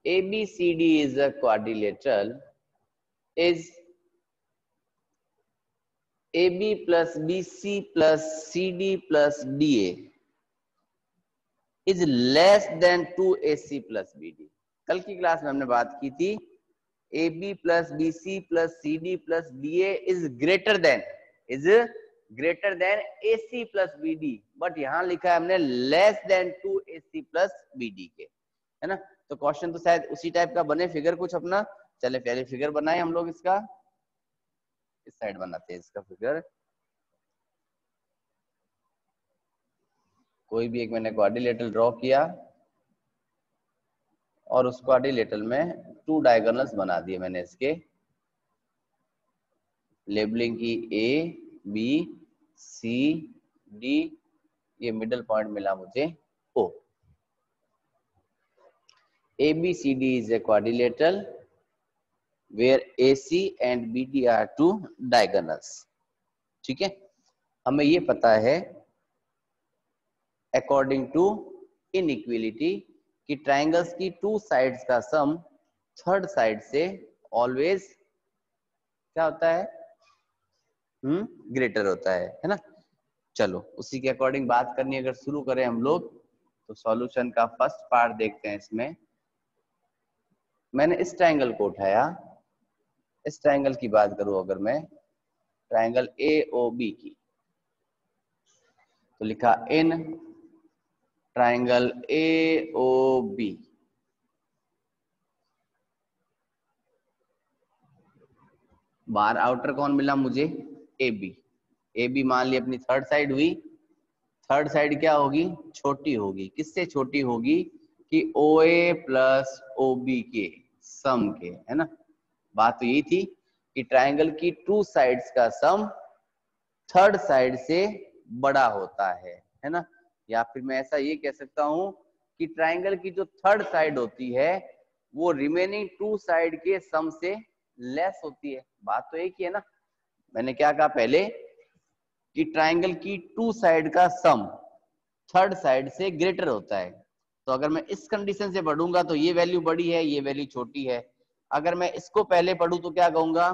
ABCD is a quadrilateral is AB plus BC plus CD plus DA is less than 2AC plus BD। कल की class में हमने बात की थी AB plus BC plus CD plus DA is greater than AC plus BD, but यहाँ लिखा है हमने less than 2AC plus BD के, है ना। तो क्वेश्चन तो शायद उसी टाइप का बने, फिगर कुछ अपना। चले पहले फिगर बनाए हम लोग इसका, इस साइड बनाते हैं इसका फिगर। कोई भी एक मैंने क्वाड्रिलेटरल ड्रॉ किया और उस क्वाड्रिलेटरल में 2 डायगोनल्स बना दिए मैंने। इसके लेबलिंग की A B C D, ये मिडल पॉइंट मिला मुझे O। ABCD is a quadrilateral where AC and BD are 2 diagonals। ठीक है, हमें ये पता है अकॉर्डिंग टू इनइक्वालिटी कि ट्राइंगल्स की 2 साइड्स का सम थर्ड साइड से ऑलवेज क्या होता है, ग्रेटर होता है ना। चलो उसी के अकॉर्डिंग बात करनी अगर शुरू करें हम लोग, तो सॉल्यूशन का फर्स्ट पार्ट देखते हैं। इसमें मैंने इस ट्राइंगल को उठाया, इस ट्राइंगल की बात करूं अगर मैं, ट्राइंगल AOB की, तो लिखा इन ट्राइंगल AOB बाहर आउटर कौन मिला मुझे, AB। AB मान ली अपनी थर्ड साइड हुई। थर्ड साइड क्या होगी, छोटी होगी। किससे छोटी होगी कि OA प्लस OB के सम के, है ना। बात तो यही थी कि ट्राइंगल की 2 साइड्स का सम थर्ड साइड से बड़ा होता है ना। या फिर मैं ऐसा ये कह सकता हूं कि ट्राइंगल की जो थर्ड साइड होती है वो रिमेनिंग 2 साइड के सम से लेस होती है। बात तो एक ही है ना। मैंने क्या कहा पहले कि ट्राइंगल की 2 साइड का सम थर्ड साइड से ग्रेटर होता है। तो अगर मैं इस कंडीशन से पढ़ूंगा तो ये वैल्यू बड़ी है, ये वैल्यू छोटी है। अगर मैं इसको पहले पढ़ूं तो क्या कहूंगा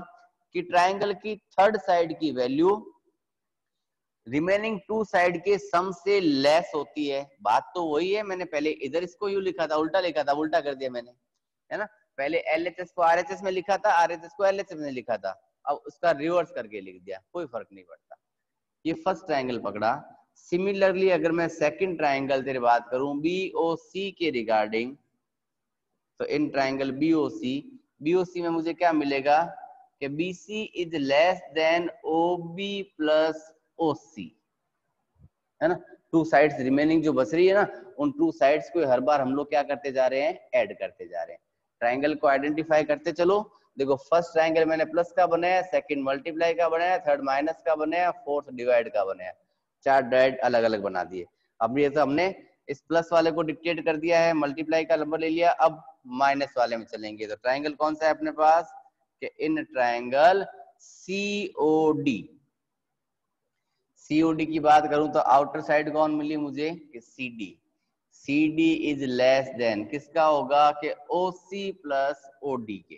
कि ट्राइंगल की थर्ड साइड की वैल्यू रिमेनिंग 2 साइड के सम से लेस होती है। बात तो वही है, मैंने पहले इधर इसको यू लिखा था, उल्टा लिखा था, उल्टा कर दिया मैंने, है ना। पहले LHS को RHS में लिखा था, RHS को LHS में लिखा था, अब उसका रिवर्स करके लिख दिया, कोई फर्क नहीं पड़ता। ये फर्स्ट ट्राइंगल पकड़ा। सिमिलरली अगर मैं सेकंड ट्राइंगल तेरे बात करूं BOC के रिगार्डिंग, तो इन ट्राइंगल BOC में मुझे क्या मिलेगा कि BC is less then OB plus OC, है ना। 2 साइड्स रिमेनिंग जो बच रही है ना, उन 2 साइड्स को हर बार हम लोग क्या करते जा रहे हैं, ऐड करते जा रहे हैं। ट्राइंगल को आइडेंटिफाई करते चलो। देखो फर्स्ट ट्राइंगल मैंने प्लस का बनाया, सेकंड मल्टीप्लाई का बनाया, थर्ड माइनस का बनाया, फोर्थ डिवाइड का बनाया। 4 डिवाइड अलग अलग बना दिए। अब ये तो हमने इस प्लस वाले को डिक्टेट कर दिया है, मल्टीप्लाई का नंबर ले लिया, अब माइनस वाले में चलेंगे। तो ट्राइंगल कौन सा है अपने पास कि इन ट्राइंगल COD की बात करूं तो आउटर साइड कौन मिली मुझे कि CD इज लेस देन किसका होगा कि OC प्लस OD के।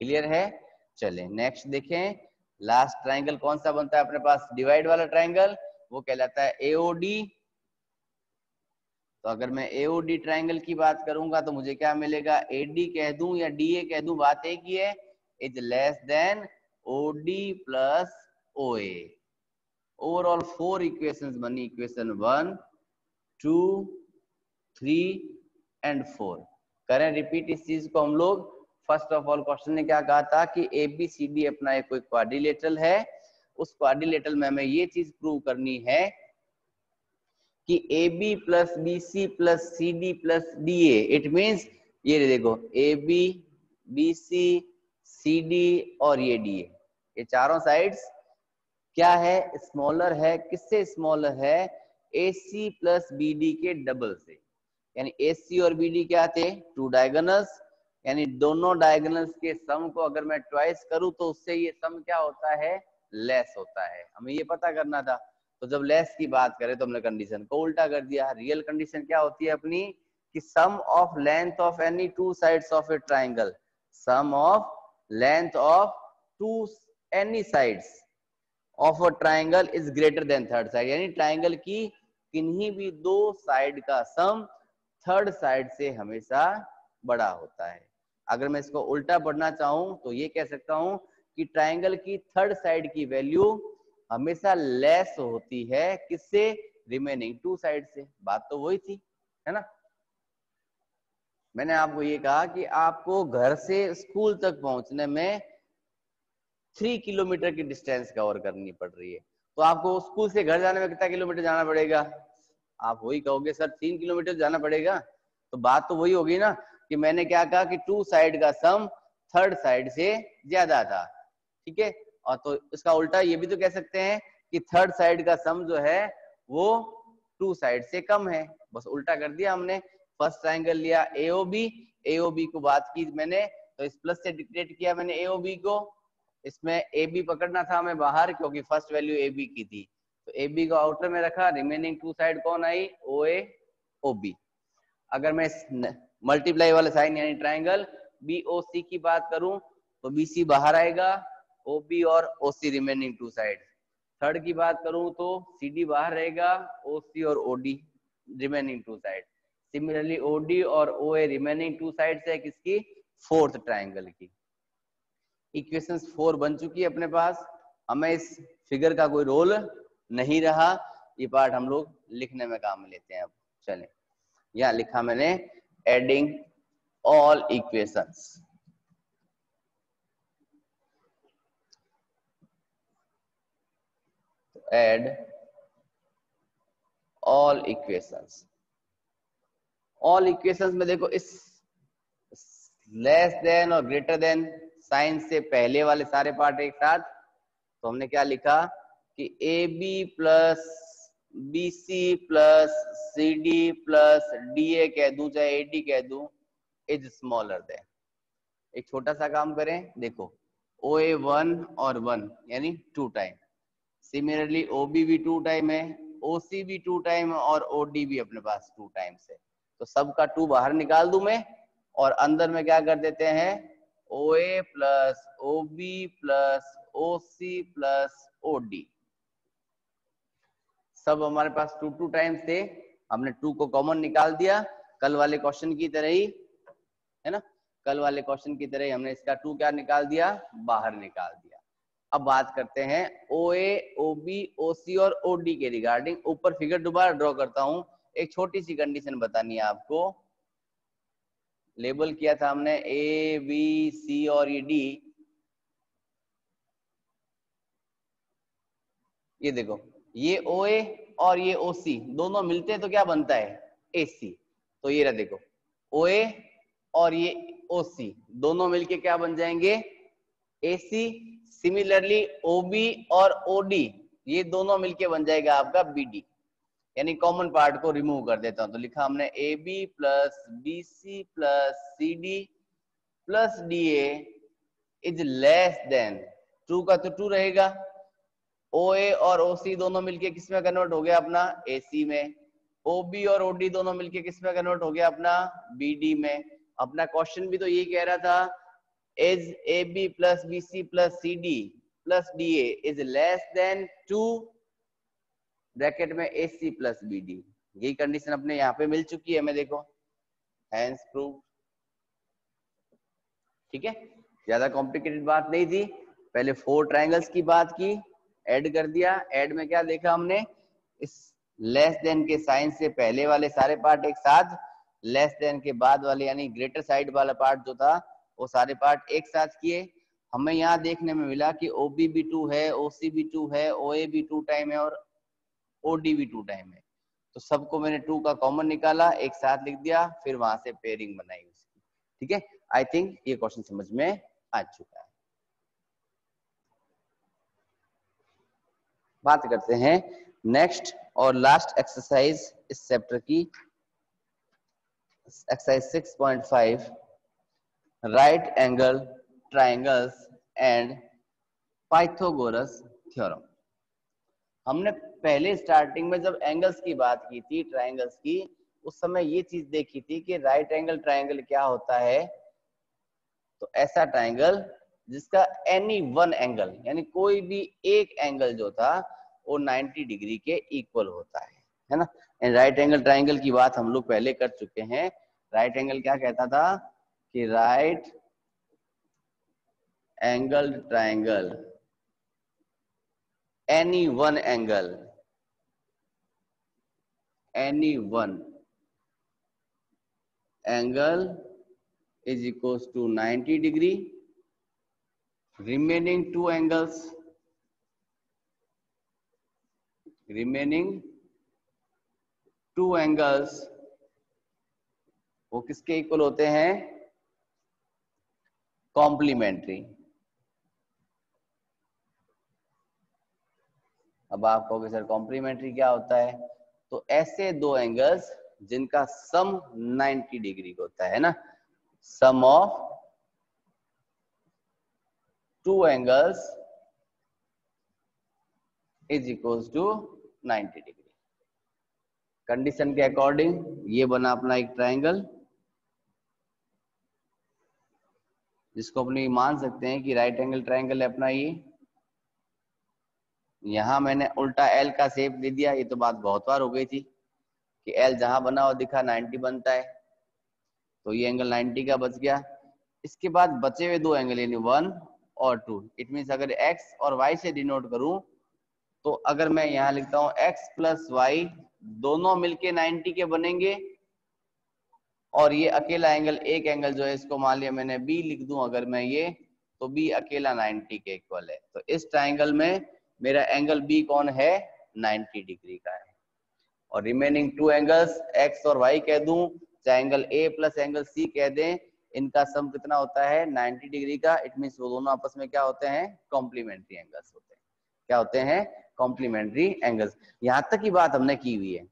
क्लियर है। चले नेक्स्ट देखें, लास्ट ट्राइंगल कौन सा बनता है अपने पास, डिवाइड वाला ट्राइंगल, वो कहलाता है AOD। तो अगर मैं AOD ट्राइंगल की बात करूंगा तो मुझे क्या मिलेगा, AD कह दूं या DA कह दूं, बात एक ही है, is less then OD plus OA। Overall 4 equations बनी, इक्वेशन 1 2 3 एंड 4। करें रिपीट इस चीज को हम लोग। फर्स्ट ऑफ ऑल क्वेश्चन ने क्या कहा था कि ABCD अपना एक कोई क्वाड्रिलेटरल है। उस क्वाड्रिलेटरल में हमें ये चीज प्रूव करनी है कि AB plus BC plus CD plus DA, it means ये देखो AB BC CD और ये DA, ये चारों साइड्स क्या है, स्मॉलर है। किससे स्मॉलर है, AC प्लस BD के डबल से। यानी AC और BD क्या थे, 2 डायगोनल्स, यानी दोनों डायगोनल्स के सम को अगर मैं ट्वाइस करूं तो उससे ये सम क्या होता है, लेस होता है। हमें ये पता करना था। तो जब लेस की बात करें तो हमने कंडीशन को उल्टा कर दिया। रियल कंडीशन क्या होती है अपनी कि कि sum of length of any two sides of a triangle, sum of length of two any sides of a triangle is greater than third side, यानी ट्राइंगल की किन्हीं भी दो साइड का सम थर्ड साइड से हमेशा बड़ा होता है। अगर मैं इसको उल्टा पढ़ना चाहूं तो ये कह सकता हूं कि ट्राइंगल की थर्ड साइड की वैल्यू हमेशा लेस होती है किससे, रिमेनिंग टू साइड से। बात तो वही थी, है ना। मैंने आपको ये कहा कि आपको घर से स्कूल तक पहुंचने में 3 किलोमीटर की डिस्टेंस कवर करनी पड़ रही है, तो आपको स्कूल से घर जाने में कितना किलोमीटर जाना पड़ेगा, आप वही कहोगे सर 3 किलोमीटर जाना पड़ेगा। तो बात तो वही होगी ना कि मैंने क्या कहा कि टू साइड का सम थर्ड साइड से ज्यादा था, ठीक है। और तो इसका उल्टा ये भी तो कह सकते हैं कि थर्ड साइड का सम जो है वो टू साइड से कम है, बस उल्टा कर दिया हमने। फर्स्ट ट्राइंगल लिया एओबी, एओबी को बात की मैंने तो इस प्लस से डिक्टेट किया मैंने एओबी को, इसमें ए बी पकड़ना था हमें बाहर क्योंकि फर्स्ट वैल्यू ए बी की थी, तो ए बी को आउटर में रखा, रिमेनिंग टू साइड कौन आई, ओ ए ओ बी। अगर मैं मल्टीप्लाई वाला साइन यानी ट्राइंगल बी ओ सी की बात करूं तो बी सी बाहर आएगा, ओ बी और ओ सी रिमेनिंग टू साइड। थर्ड की बात करूं तो सी डी बाहर रहेगा, ओ सी और O D remaining two side. Similarly O D और O A remaining two side है किसकी, फोर्थ ट्राइंगल की। इक्वेशंस 4 बन चुकी है अपने पास, हमें इस फिगर का कोई रोल नहीं रहा, ये पार्ट हम लोग लिखने में काम में लेते हैं। अब चलें, यहाँ लिखा मैंने adding all equations, add all equations. All equations में देखो इस लेस देन और ग्रेटर देन साइन से पहले वाले सारे पार्ट एक साथ, तो हमने क्या लिखा कि A B plus B C plus C D plus D A कह दूं चाहे ए डी कह दूं इज स्मॉलर देन। एक छोटा सा काम करें, देखो ओ ए 1 और 1 यानी 2 टाइम, सिमिलरली ओ बी भी 2 टाइम है, ओ सी भी 2 टाइम है और ओ डी भी अपने पास 2 टाइम्स है, तो सबका 2 बाहर निकाल दूं मैं और अंदर में क्या कर देते हैं O A plus O B plus O C plus O D, सब हमारे पास 2 टाइम्स थे, हमने 2 को कॉमन निकाल दिया, कल वाले क्वेश्चन की तरह ही, है ना, कल वाले क्वेश्चन की तरह ही हमने इसका 2 क्या निकाल दिया, बाहर निकाल दिया। अब बात करते हैं ओ ए ओ बी ओ सी और ओ डी के रिगार्डिंग। ऊपर फिगर दोबारा ड्रॉ करता हूं, एक छोटी सी कंडीशन बतानी है आपको। लेबल किया था हमने ए बी सी और ये डी, ये देखो ये ओ ए और ये ओ सी दोनों मिलते हैं तो क्या बनता है, ए सी। तो ये रहा देखो ओ ए और ये ओ सी दोनों मिलके क्या बन जाएंगे, ए सी। सिमिलरली ओ बी और ओ डी ये दोनों मिलके बन जाएगा आपका बी डी, यानी कॉमन पार्ट को रिमूव कर देता हूं, तो लिखा हमने A B plus B C plus C D plus D A is less than, true का तो ट्रू रहेगा, ओ ए और ओ सी दोनों मिलके किस में कन्वर्ट हो गया अपना, ए सी में, ओ बी और ओ डी दोनों मिलके किस में कन्वर्ट हो गया अपना, बी डी में। अपना क्वेश्चन भी तो यही कह रहा था, is A B plus B C plus C D plus D A is less than 2 bracket में A C plus B D. यही कंडीशन अपने यहाँ पे मिल चुकी है हमें, देखो हैंस प्रूव, ठीक है। ज्यादा कॉम्प्लिकेटेड बात नहीं थी, पहले 4 ट्राइंगल्स की बात की, ऐड कर दिया, ऐड में क्या देखा हमने, इस लेस देन के साइन से पहले वाले सारे पार्ट एक साथ, लेस देन के बाद वाले यानी ग्रेटर साइड वाला पार्ट जो था वो सारे पार्ट एक साथ किए। हमें यहाँ देखने में मिला कि ओ बी भी 2 है, ओ सी भी 2 है, ओ ए भी 2 टाइम है और ओ डी भी 2 टाइम है, तो सबको मैंने 2 का कॉमन निकाला, एक साथ लिख दिया, फिर वहां से पेयरिंग बनाई उसकी, ठीक है। आई थिंक ये क्वेश्चन समझ में आ चुका है। बात करते हैं नेक्स्ट और लास्ट एक्सरसाइज इस चैप्टर की, exercise 6.5 right angle triangles and Pythagoras theorem. हमने पहले स्टार्टिंग में जब एंगल्स की बात की थी ट्राइंगल्स की, उस समय ये चीज देखी थी कि राइट एंगल ट्रायंगल क्या होता है। तो ऐसा ट्रायंगल जिसका एनी वन एंगल यानी कोई भी एक एंगल जो था वो 90 डिग्री के इक्वल होता है ना। राइट एंगल ट्रायंगल की बात हम लोग पहले कर चुके हैं। राइट एंगल क्या कहता था कि right angle triangle any one angle is equals to 90 degree, remaining two angles वो किसके इक्वल होते हैं, कॉम्प्लीमेंट्री। अब आप कहोगे सर कॉम्प्लीमेंट्री क्या होता है, तो ऐसे दो एंगल्स जिनका सम 90 डिग्री का होता है ना, sum of two angles is equals to 90 degree. Condition के अकॉर्डिंग ये बना अपना एक ट्रायंगल जिसको अपने मान सकते हैं कि राइट एंगल ट्रायंगल है अपना ये। यहां मैंने उल्टा एल का शेप दे दिया, ये तो बात बहुत बार हो गई थी कि एल जहां बना हो दिखा 90 बनता है, तो ये एंगल 90 का बच गया। इसके बाद बचे हुए दो एंगल यानी 1 और 2, इट मीन्स अगर x और y से डिनोट करूं तो अगर मैं यहां लिखता हूं x प्लस वाई दोनों मिलके 90 के बनेंगे, और ये अकेला एंगल एक एंगल जो है इसको मान लिया मैंने b लिख दूं अगर मैं ये, तो b अकेला 90 के इक्वल है। तो इस ट्रायंगल में मेरा एंगल b कौन है, 90 डिग्री का है। और रिमेनिंग टू एंगल्स x और y कह दूं चाहे angle a plus angle c कह दें, इनका सम कितना होता है 90 डिग्री का। इट मीन्स वो दोनों आपस में क्या होते हैं, कॉम्प्लीमेंट्री एंगल्स होते हैं। क्या होते हैं, कॉम्प्लीमेंट्री एंगल्स। यहां तक की बात हमने की हुई है।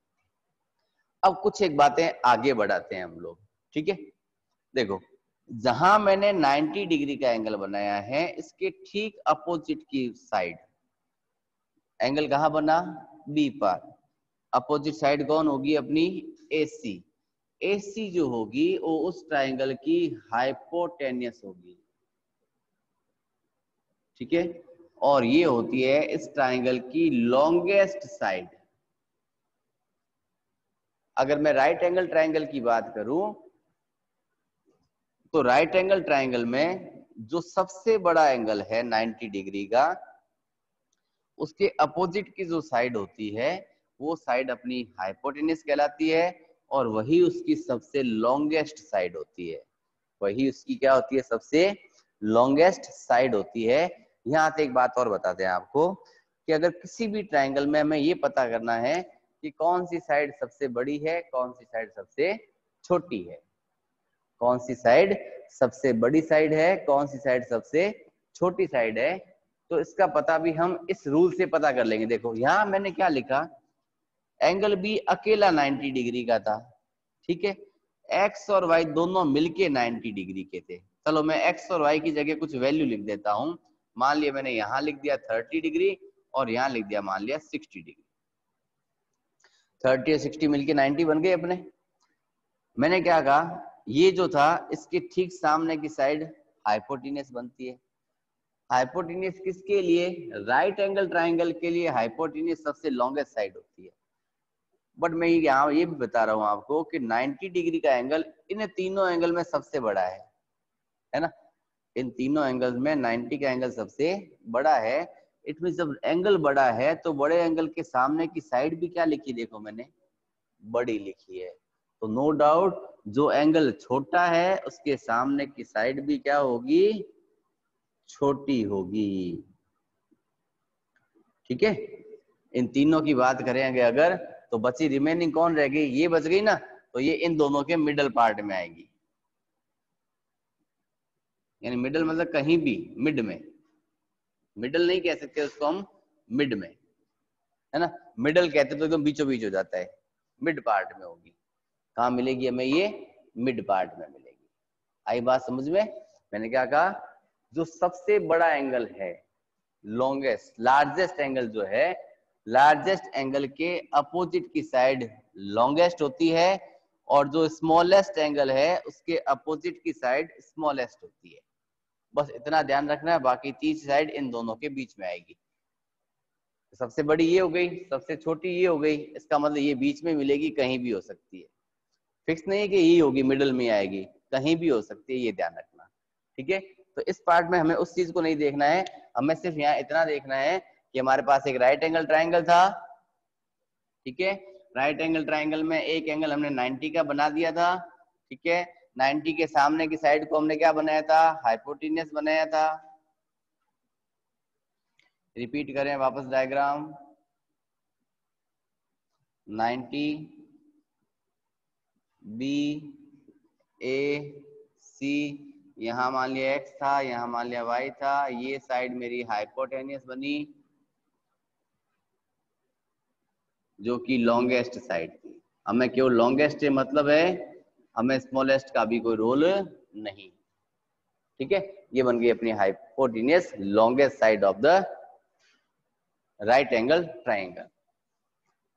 अब कुछ एक बातें आगे बढ़ाते हैं हम लोग, ठीक है। देखो जहां मैंने 90 डिग्री का एंगल बनाया है इसके ठीक अपोजिट की साइड एंगल कहां बना, बी पर। अपोजिट साइड कौन होगी अपनी, AC। AC जो होगी वो उस ट्रायंगल की हाइपोटेन्यूस होगी, ठीक है। और ये होती है इस ट्रायंगल की लॉन्गेस्ट साइड। अगर मैं राइट एंगल ट्रायंगल की बात करूं तो राइट एंगल ट्रायंगल में जो सबसे बड़ा एंगल है 90 डिग्री का, उसके अपोजिट की जो साइड होती है वो साइड अपनी हाइपोटेन्यूस कहलाती है, और वही उसकी सबसे लॉन्गेस्ट साइड होती है। वही उसकी क्या होती है, सबसे लॉन्गेस्ट साइड होती है। यहाँ से एक बात और बताते हैं आपको कि अगर किसी भी ट्रायंगल में हमें ये पता करना है कि कौन सी साइड सबसे बड़ी है, कौन सी साइड सबसे छोटी है, कौन सी साइड सबसे बड़ी साइड है, कौन सी साइड सबसे छोटी साइड है, तो इसका पता भी हम इस रूल से पता कर लेंगे। देखो यहां मैंने क्या लिखा, एंगल बी अकेला 90 डिग्री का था, ठीक है। एक्स और वाई दोनों मिलके 90 डिग्री के थे। चलो मैं एक्स और वाई की जगह कुछ वैल्यू लिख देता हूं। मान लिया मैंने यहां लिख दिया 30 डिग्री और यहां लिख दिया मान लिया 60 डिग्री। 30 और 60 मिलके 90 बन गए अपने। मैंने क्या कहा, ये जो था इसके ठीक सामने की साइड हाइपोटेन्यूस बनती है। हाइपोटेन्यूस किसके लिए, राइट एंगल ट्रायंगल के लिए हाइपोटेन्यूस सबसे लॉन्गेस्ट साइड होती है। बट मैं यहाँ ये भी बता रहा हूँ आपको कि 90 डिग्री का एंगल इन तीनों एंगल में सबसे बड़ा है ना। इन तीनों एंगल में 90 का एंगल सबसे बड़ा है। इट मीन जब एंगल बड़ा है तो बड़े एंगल के सामने की साइड भी क्या लिखी, देखो मैंने बड़ी लिखी है। तो नो डाउट जो एंगल छोटा है उसके सामने की साइड भी क्या होगी, छोटी होगी, ठीक है। इन तीनों की बात करेंगे अगर तो बची रिमेनिंग कौन रह गई, ये बच गई ना, तो ये इन दोनों के मिडल पार्ट में आएगी। यानी मिडल मतलब कहीं भी मिड में, मिडल नहीं कह सकते उसको हम, मिड में, है ना। मिडल कहते तो एकदम बीचों बीच हो जाता है, मिड पार्ट में होगी। कहाँ मिलेगी हमें ये, मिड पार्ट में मिलेगी। आई बात समझ में। मैंने क्या कहा, जो सबसे बड़ा एंगल है, लॉन्गेस्ट लार्जेस्ट एंगल जो है, लार्जेस्ट एंगल के अपोजिट की साइड लॉन्गेस्ट होती है, और जो स्मॉलेस्ट एंगल है उसके अपोजिट की साइड स्मॉलेस्ट होती है। बस इतना ध्यान रखना है, बाकी तीसरी साइड इन दोनों के बीच में आएगी। सबसे बड़ी ये हो गई, सबसे छोटी ये हो गई, इसका मतलब ये बीच में मिलेगी, कहीं भी हो सकती है, फिक्स नहीं है कि यही होगी मिडिल में आएगी, कहीं भी हो सकती है, ये ध्यान रखना। ठीक है, तो इस पार्ट में हमें उस चीज को नहीं देखना है, हमें सिर्फ यहाँ इतना देखना है कि हमारे पास एक राइट एंगल ट्राइंगल था। ठीक है, राइट एंगल ट्राइंगल में एक एंगल हमने 90 का बना दिया था। ठीक है, 90 के सामने की साइड को हमने क्या बनाया था, हाइपोटेन्यूस बनाया था। रिपीट करें वापस डायग्राम, 90 बी ए सी, यहां मान लिया x था, यहां मान लिया y था, ये साइड मेरी हाइपोटेन्यूस बनी जो कि लॉन्गेस्ट साइड थी। हमें केवल लॉन्गेस्ट से मतलब है, हमें स्मॉलेस्ट का भी कोई रोल नहीं। ठीक है, ये बन गई अपनी hypotenuse longest side of the right angle triangle.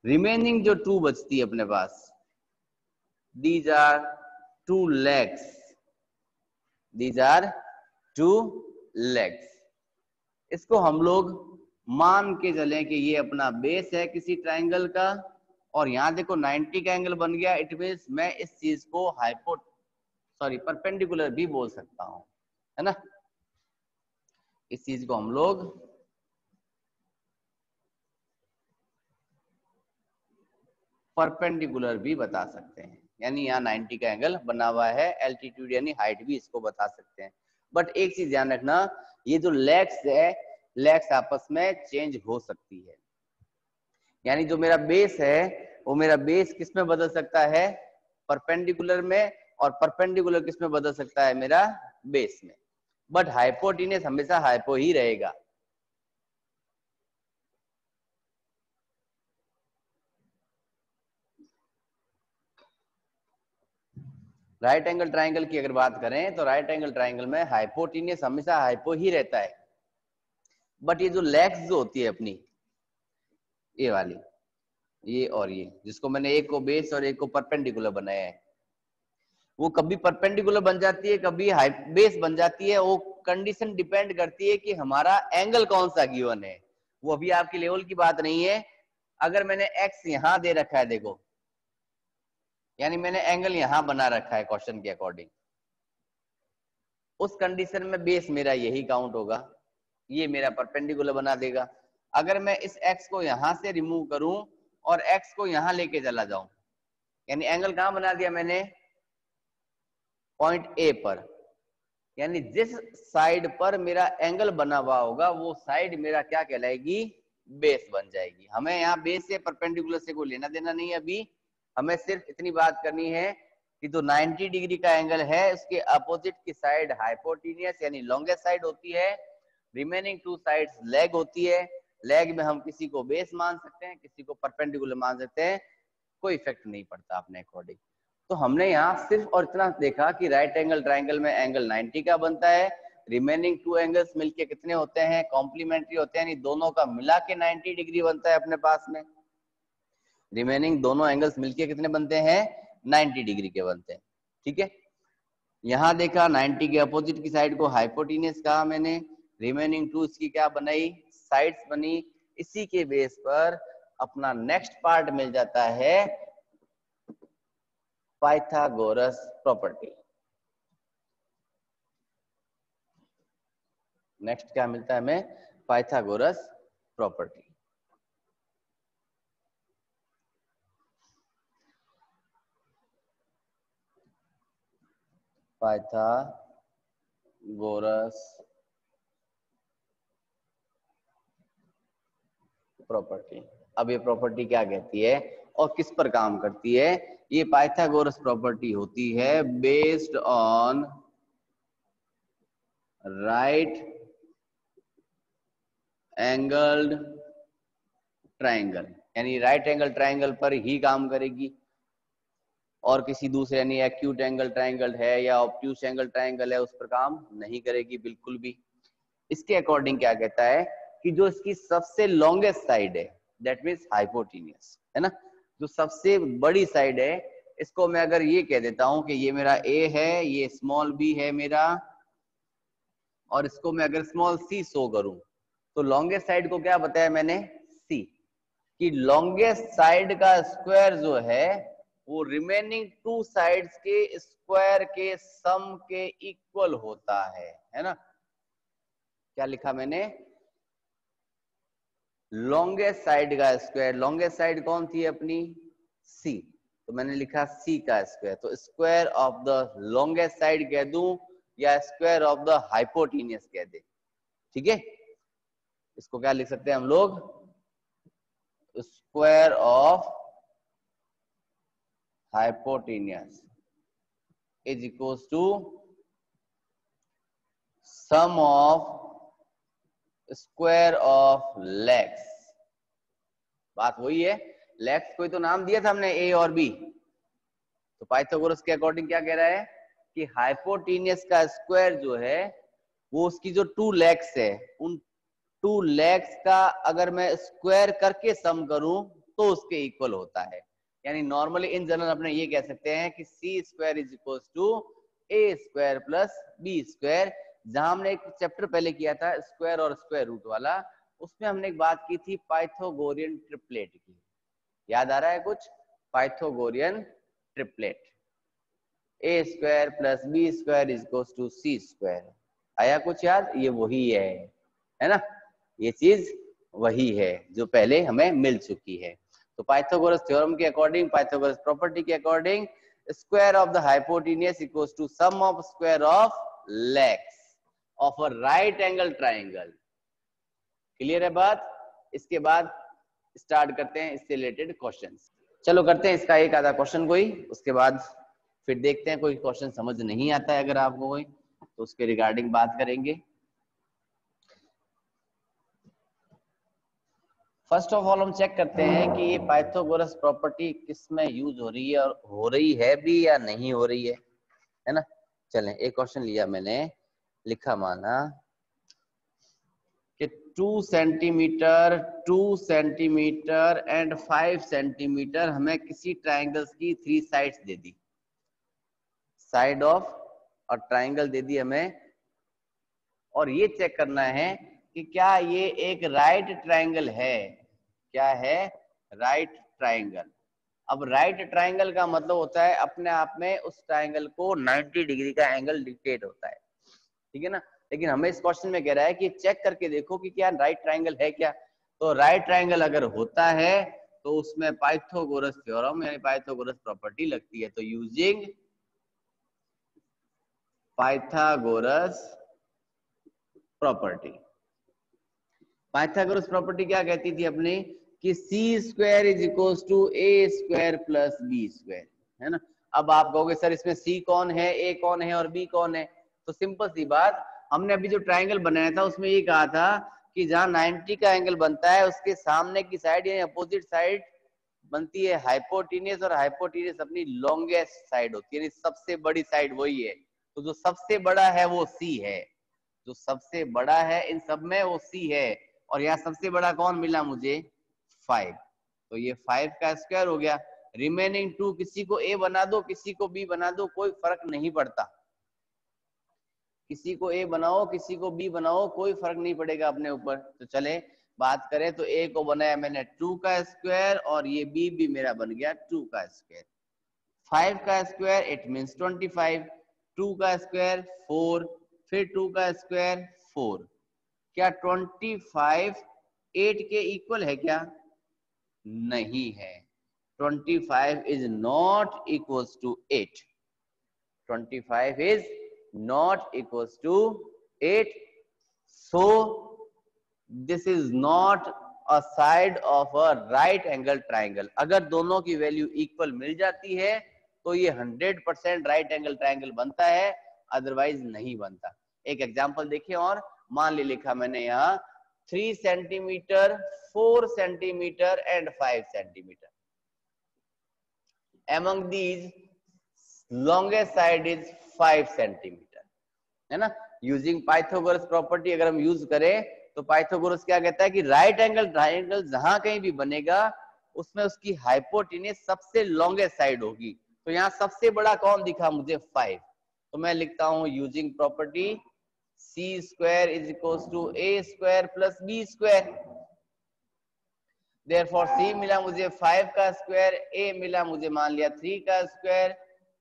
Remaining जो टू बचती है अपने पास, these are two legs, these are two legs। इसको हम लोग मान के चलें कि ये अपना बेस है किसी ट्राइंगल का, और यहां देखो 90 का एंगल बन गया, इट मींस मैं इस चीज को परपेंडिकुलर भी बोल सकता हूं, है ना। इस चीज को हम लोग परपेंडिकुलर भी बता सकते हैं, यानी यहाँ 90 का एंगल बना हुआ है, एल्टीट्यूड यानी हाइट भी इसको बता सकते हैं। बट एक चीज ध्यान रखना, ये जो लेग्स है, लेग्स आपस में चेंज हो सकती है, यानी जो मेरा बेस है वो मेरा बेस किस में बदल सकता है, परपेंडिकुलर में, और परपेंडिकुलर किस में बदल सकता है, मेरा बेस में। बट हाइपोटेन्यूस हमेशा हाइपो ही रहेगा। राइट एंगल ट्राइंगल की अगर बात करें तो राइट एंगल ट्राइंगल में हाइपोटेन्यूस हमेशा हाइपो ही रहता है। बट ये जो लेग्स जो होती है अपनी, ये वाली, ये और ये, जिसको मैंने एक को बेस और एक को परपेंडिकुलर बनाया है, वो कभी परपेंडिकुलर बन जाती है, कभी बेस बन जाती है। वो कंडीशन डिपेंड करती है कि हमारा एंगल कौन सा गिवन है, वो अभी आपकी लेवल की बात नहीं है। अगर मैंने एक्स यहां दे रखा है, देखो, यानी मैंने एंगल यहां बना रखा है क्वेश्चन के अकॉर्डिंग, उस कंडीशन में बेस मेरा यही काउंट होगा, ये मेरा परपेंडिकुलर बना देगा। अगर मैं इस एक्स को यहां से रिमूव करूं और एक्स को यहां लेके चला जाऊं, यानी एंगल कहां बना दिया मैंने, पॉइंट ए पर, यानी जिस साइड पर मेरा एंगल बना हुआ होगा वो साइड मेरा क्या कहलाएगी, बेस बन जाएगी। हमें यहाँ बेस से परपेंडिकुलर से कोई लेना देना नहीं है अभी, हमें सिर्फ इतनी बात करनी है कि जो 90 डिग्री का एंगल है उसके अपोजिट की साइड हाइपोटेन्यूस यानी लॉन्गेस्ट साइड होती है, रिमेनिंग टू साइड्स लेग होती है। लेग में हम किसी को बेस मान सकते हैं, किसी को परपेंडिकुलर मान सकते हैं, कोई इफेक्ट नहीं पड़ता अपने अकॉर्डिंग। तो हमने यहाँ सिर्फ और इतना देखा कि राइट एंगल ट्राइंगल में एंगल 90 का बनता है, रिमेनिंग टू एंगल्स मिलके कितने होते हैं, कॉम्प्लीमेंट्री होते हैं, यानी दोनों का मिला के 90 डिग्री बनता है अपने पास में। रिमेनिंग दोनों एंगल्स मिलके कितने बनते हैं, 90 डिग्री के बनते हैं। ठीक है, यहां देखा 90 के अपोजिट की साइड को हाइपोटेन्यूस कहा मैंने, रिमेनिंग टू इसकी क्या बनाई, साइड्स बनी। इसी के बेस पर अपना नेक्स्ट पार्ट मिल जाता है पाइथागोरस प्रॉपर्टी। नेक्स्ट क्या मिलता है हमें, पाइथागोरस प्रॉपर्टी। Pythagoras property. अब ये प्रॉपर्टी क्या कहती है और किस पर काम करती है, ये पाइथागोरस प्रॉपर्टी होती है based on right angled triangle, यानी राइट एंगल ट्राइंगल पर ही काम करेगी, और किसी दूसरे यानी एक्यूट एंगल ट्राइंगल है या ऑब्ट्यूस एंगल ट्राइंगल है उस पर काम नहीं करेगी बिल्कुल भी। इसके अकॉर्डिंग क्या कहता है कि जो इसकी सबसे लॉन्गेस्ट साइड है, दैट मींस हाइपोटेन्यूस, है ना, जो सबसे बड़ी साइड है इसको मैं अगर ये कह देता हूं कि ये मेरा ए है, ये स्मॉल बी है मेरा, और इसको मैं अगर स्मॉल सी शो करूं, तो लॉन्गेस्ट साइड को क्या बताया मैंने, सी, कि लॉन्गेस्ट साइड का स्क्वायर जो है वो रिमेनिंग टू साइड्स के स्क्वायर के सम के इक्वल होता है ना। क्या लिखा मैंने, लॉन्गेस्ट साइड का स्क्वायर, लॉन्गेस्ट साइड कौन थी अपनी, सी, तो मैंने लिखा सी का स्क्वायर, तो square of the longest side कह दूं या स्क्वायर ऑफ द हाइपोटेनियस कह दे, ठीक है। इसको क्या लिख सकते हैं हम लोग, square of hypotenuse is equals to sum of square of legs. बात वही है, लेग्स कोई तो नाम दिया था हमने ए और बी, तो पाइथागोरस के अकॉर्डिंग क्या कह रहा है कि हाइपोटेनियस का स्क्वायर जो है वो उसकी जो टू लेग्स है, उन टू लेग्स का अगर मैं स्क्वायर करके सम करूं तो उसके इक्वल होता है। यानी नॉर्मली इन जनरल अपने ये कह सकते हैं कि C square is equal to A square plus B square. जहां हमने एक चैप्टर पहले किया था स्क्वायर और स्क्वायर रूट वाला, उसमें हमने एक बात की थी पाइथागोरियन ट्रिपलेट की, याद आ रहा है कुछ, Pythagorean triplet, A square plus B square is equal to C square, आया कुछ याद, ये वही है ना, ये चीज वही है जो पहले हमें मिल चुकी है। तो पाइथागोरस थ्योरम के अकॉर्डिंग, पाइथागोरस प्रॉपर्टी के according, square of the hypotenuse equals to sum of square of legs of a right angle triangle. Clear है बात। इसके बाद स्टार्ट करते हैं इससे रिलेटेड क्वेश्चंस। चलो करते हैं इसका एक आधा क्वेश्चन कोई, उसके बाद फिर देखते हैं कोई क्वेश्चन समझ नहीं आता है अगर आपको कोई, तो उसके रिगार्डिंग बात करेंगे। फर्स्ट ऑफ ऑल हम चेक करते हैं कि ये पाइथागोरस प्रॉपर्टी किस में यूज हो रही है, और हो रही है भी या नहीं हो रही है ना। चलें, एक क्वेश्चन लिया मैंने, लिखा माना कि 2 सेंटीमीटर, 2 सेंटीमीटर एंड 5 सेंटीमीटर हमें किसी ट्राइंगल्स की 3 sides they the, side of और ट्राइंगल दे दी हमें, और ये चेक करना है कि क्या ये एक राइट ट्राइंगल है, क्या है, राइट ट्राइंगल। अब राइट ट्राइंगल का मतलब होता है अपने आप में उस ट्राइंगल को 90 डिग्री का एंगल डिक्टेट होता है, ठीक है ना। लेकिन हमें इस क्वेश्चन में कह रहा है कि चेक करके देखो कि क्या राइट ट्राइंगल है क्या। तो राइट ट्राइंगल अगर होता है तो उसमें पाइथागोरस थ्योरम यानी पाइथागोरस प्रॉपर्टी लगती है। तो using Pythagoras property, Pythagoras property क्या कहती थी अपने कि C square is equal to A square plus B square, है ना। अब आप कहोगे सर इसमें सी कौन है, ए कौन है और बी कौन है, तो सिंपल सी बात, हमने अभी जो ट्राइंगल बनाया था उसमें ये कहा था कि जहां 90 का एंगल बनता है उसके सामने की साइड यानी अपोजिट साइड बनती है हाइपोटेनियस, और हाइपोटेनियस अपनी लॉन्गेस्ट साइड होती है, यानी सबसे बड़ी साइड वही है। तो जो सबसे बड़ा है वो सी है, जो सबसे बड़ा है इन सब में वो सी है, और यहाँ सबसे बड़ा कौन मिला मुझे, 5, तो ये 5 का स्क्वायर हो गया। रिमेनिंग 2 किसी को ए बना दो किसी को बी बना दो, कोई फर्क नहीं पड़ता, किसी को ए बनाओ किसी को बी बनाओ कोई फर्क नहीं पड़ेगा अपने ऊपर। तो चले बात करें, तो ए को बनाया मैंने 2 का स्क्वायर, और ये बी भी मेरा बन गया 2 का स्क्वायर। 5 का स्क्वायर इट मींस 25, 2 का स्क्वायर 4, फिर 2 का स्क्वायर 4। क्या 25 8 के इक्वल है क्या, नहीं है, 25 is not equals to 8, 25 is not equals to 8, so this is not a side of a right angle triangle. अगर दोनों की वैल्यू इक्वल मिल जाती है तो ये 100% राइट एंगल ट्राइंगल बनता है, अदरवाइज नहीं बनता। एक एग्जांपल देखिए, और मान ले लिखा मैंने यहाँ 3 centimetre, 4 centimetre and 5 centimetre, among these longest side is 5 centimetre, है ना। यूजिंग पाइथागोरस प्रॉपर्टी अगर हम यूज करें तो पाइथागोरस क्या कहता है कि राइट एंगल ट्राइंगल जहां कहीं भी बनेगा उसमें उसकी हाइपोटेनियस सबसे लॉन्गेस्ट साइड होगी, तो यहाँ सबसे बड़ा कौन दिखा मुझे 5, तो मैं लिखता हूं using property C square is equals to A square plus B square. Therefore C मिला मुझे 5 का स्क्वायर, ए मिला मुझे मान लिया 3 का स्क्वायर,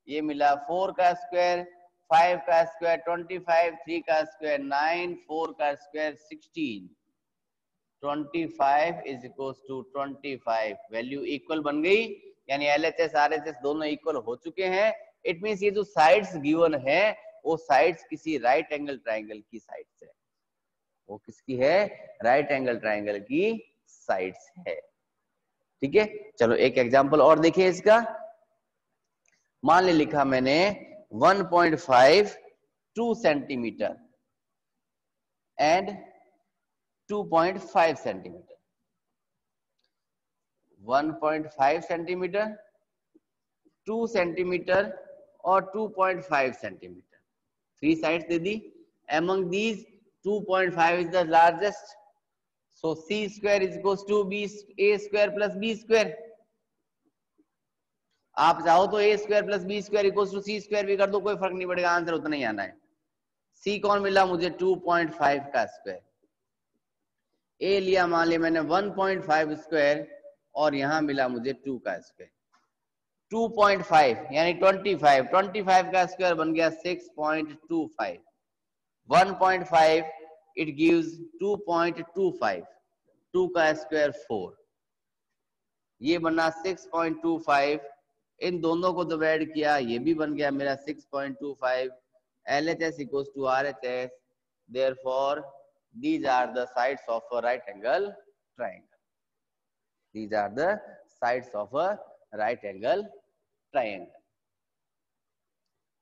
ये मिला 4 का स्क्वायर, 5 का स्क्वायर 25, 3 का स्क्वायर 9, 4 का square 16, 25 is equals to 25। Value equal बन गई, यानी एलएचएस आरएचएस दोनों इक्वल हो चुके हैं। इट मींस ये जो साइड्स गिवन है वो साइड्स किसी राइट एंगल ट्राइंगल की साइड्स है, वो किसकी है, राइट एंगल ट्राइंगल की साइड्स है। ठीक है, चलो एक एग्जांपल और देखिए इसका। मान ले लिखा मैंने 1.52 centimetre and 2.5 centimetre, 1.5 centimetre, 2 centimetre और 2.5 centimetre, 3 sides they the. Among these 2.5 is the largest, so c square is equals to b a square plus b square। आप चाहो तो a square plus b square equals to c square भी कर दो, कोई फर्क नहीं पड़ेगा, आंसर उतना ही आना है। c कौन मिला मुझे 2.5 का स्क्वायर, a लिया मान लिया मैंने 1.5 स्क्वायर और यहां मिला मुझे 2 का स्क्वायर, 2.5 यानी 25, 25 का स्क्वायर बन गया 6.25, 1.5 इट गिव्स 2.25, 2 का स्क्वायर 4, ये बना 6.25, इन दोनों को डिवाइड किया, ये भी बन गया मेरा 6.25। LHS equals to RHS, therefore these are the sides of a right angle triangle, these are the sides of a right angle triangle।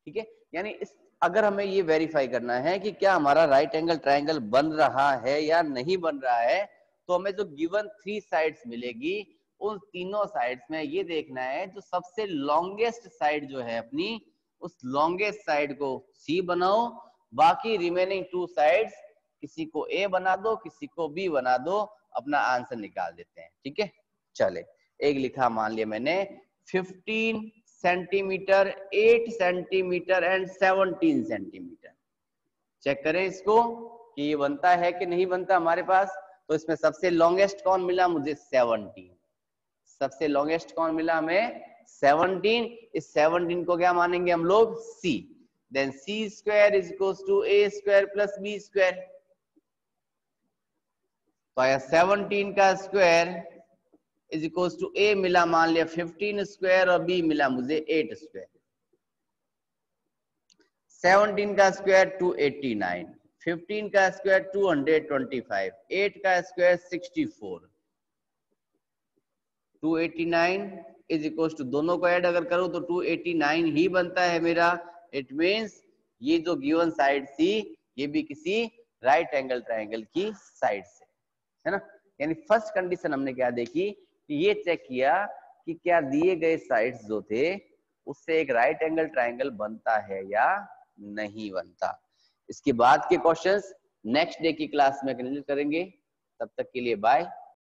ठीक है, यानी इस अगर हमें ये वेरीफाई करना है कि क्या हमारा राइट एंगल ट्राइंगल बन रहा है या नहीं बन रहा है, तो हमें जो गिवन 3 साइड्स मिलेगी उन तीनों साइड्स में ये देखना है जो सबसे लॉन्गेस्ट साइड जो है अपनी, उस लॉन्गेस्ट साइड को C बनाओ, बाकी रिमेनिंग 2 साइड्स किसी को A बना दो, किसी को B बना दो, अपना आंसर निकाल देते हैं। ठीक है, चले एक लिखा मान लिया मैंने 15 centimetre, 8 centimetre and 17 centimetre. Check करें इसको कि ये बनता है कि नहीं बनता हमारे पास। तो इसमें सबसे लॉन्गेस्ट कौन मिला मुझे 17, सबसे लॉन्गेस्ट कौन मिला हमें 17। इस 17 को क्या मानेंगे हम लोग C, then C square is equals to A square plus B square. तो आया 17 का square is equals to A मिला मान लिया 15 स्क्वायर और B मिला मुझे 8 स्क्वायर। 17 का स्क्वायर 289, 15 का स्क्वायर 225, 8 का स्क्वायर 64, 289 इज इक्वल्स टू, दोनों को ऐड अगर करूं तो 289 ही बनता है मेरा। इट मींस ये जो गिवन साइड थी ये भी किसी राइट एंगल ट्राइंगल की साइड से है ना। यानी फर्स्ट कंडीशन हमने क्या देखी कि ये चेक किया कि क्या दिए गए साइड्स जो थे उससे एक राइट एंगल ट्राइंगल बनता है या नहीं बनता। इसके बाद के क्वेश्चंस नेक्स्ट डे की क्लास में कंप्लीट करेंगे। तब तक के लिए बाय।